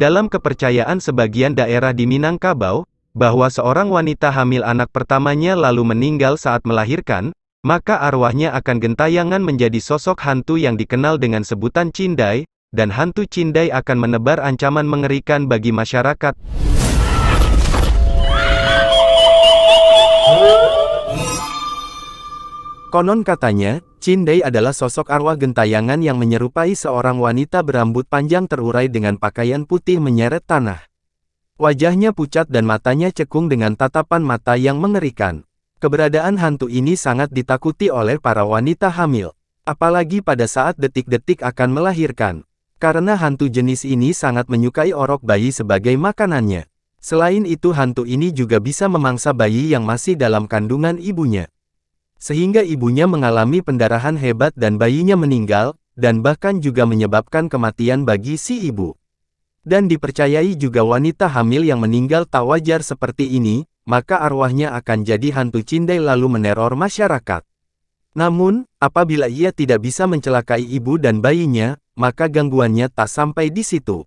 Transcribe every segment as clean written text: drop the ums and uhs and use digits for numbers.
Dalam kepercayaan sebagian daerah di Minangkabau, bahwa seorang wanita hamil anak pertamanya lalu meninggal saat melahirkan, maka arwahnya akan gentayangan menjadi sosok hantu yang dikenal dengan sebutan Cindai, dan hantu Cindai akan menebar ancaman mengerikan bagi masyarakat. Konon katanya, Cindai adalah sosok arwah gentayangan yang menyerupai seorang wanita berambut panjang terurai dengan pakaian putih menyeret tanah. Wajahnya pucat dan matanya cekung dengan tatapan mata yang mengerikan. Keberadaan hantu ini sangat ditakuti oleh para wanita hamil, apalagi pada saat detik-detik akan melahirkan. Karena hantu jenis ini sangat menyukai orok bayi sebagai makanannya. Selain itu hantu ini juga bisa memangsa bayi yang masih dalam kandungan ibunya. Sehingga ibunya mengalami pendarahan hebat dan bayinya meninggal, dan bahkan juga menyebabkan kematian bagi si ibu. Dan dipercayai juga wanita hamil yang meninggal tak wajar seperti ini, maka arwahnya akan jadi hantu Cindai lalu meneror masyarakat. Namun, apabila ia tidak bisa mencelakai ibu dan bayinya, maka gangguannya tak sampai di situ.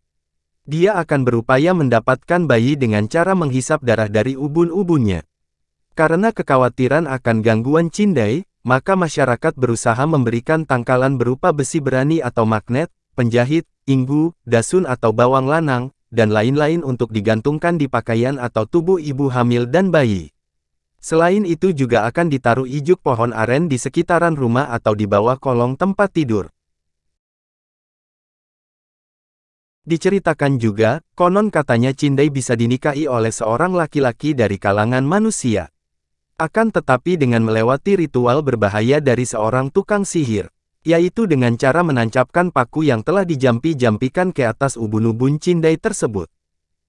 Dia akan berupaya mendapatkan bayi dengan cara menghisap darah dari ubun-ubunnya. Karena kekhawatiran akan gangguan Cindai, maka masyarakat berusaha memberikan tangkalan berupa besi berani atau magnet, penjahit, inggu, dasun atau bawang lanang, dan lain-lain untuk digantungkan di pakaian atau tubuh ibu hamil dan bayi. Selain itu juga akan ditaruh ijuk pohon aren di sekitaran rumah atau di bawah kolong tempat tidur. Diceritakan juga, konon katanya Cindai bisa dinikahi oleh seorang laki-laki dari kalangan manusia. Akan tetapi dengan melewati ritual berbahaya dari seorang tukang sihir, yaitu dengan cara menancapkan paku yang telah dijampi-jampikan ke atas ubun-ubun Cindai tersebut.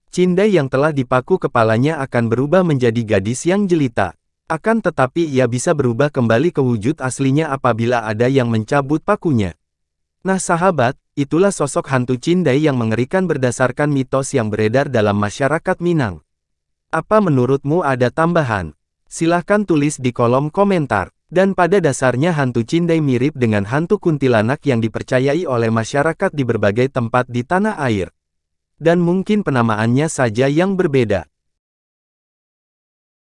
Cindai yang telah dipaku kepalanya akan berubah menjadi gadis yang jelita. Akan tetapi ia bisa berubah kembali ke wujud aslinya apabila ada yang mencabut pakunya. Nah sahabat, itulah sosok hantu Cindai yang mengerikan berdasarkan mitos yang beredar dalam masyarakat Minang. Apa menurutmu ada tambahan? Silahkan tulis di kolom komentar. Dan pada dasarnya hantu Cindai mirip dengan hantu kuntilanak yang dipercayai oleh masyarakat di berbagai tempat di tanah air. Dan mungkin penamaannya saja yang berbeda.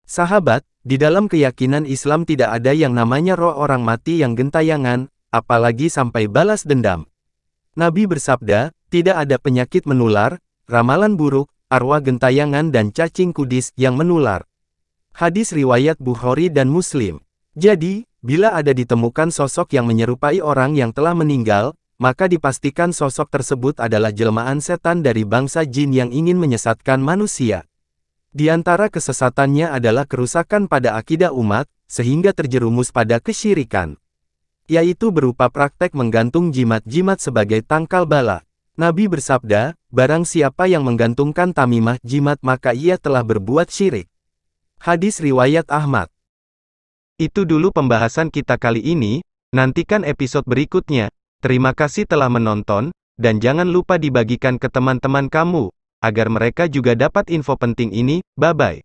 Sahabat, di dalam keyakinan Islam tidak ada yang namanya roh orang mati yang gentayangan, apalagi sampai balas dendam. Nabi bersabda, tidak ada penyakit menular, ramalan buruk, arwah gentayangan dan cacing kudis yang menular. Hadis riwayat Bukhari dan Muslim. Jadi, bila ada ditemukan sosok yang menyerupai orang yang telah meninggal, maka dipastikan sosok tersebut adalah jelmaan setan dari bangsa jin yang ingin menyesatkan manusia. Di antara kesesatannya adalah kerusakan pada akidah umat, sehingga terjerumus pada kesyirikan. Yaitu berupa praktek menggantung jimat-jimat sebagai tangkal bala. Nabi bersabda, barang siapa yang menggantungkan tamimah jimat maka ia telah berbuat syirik. Hadis riwayat Ahmad. Itu dulu pembahasan kita kali ini, nantikan episode berikutnya. Terima kasih telah menonton, dan jangan lupa dibagikan ke teman-teman kamu, agar mereka juga dapat info penting ini. Bye-bye.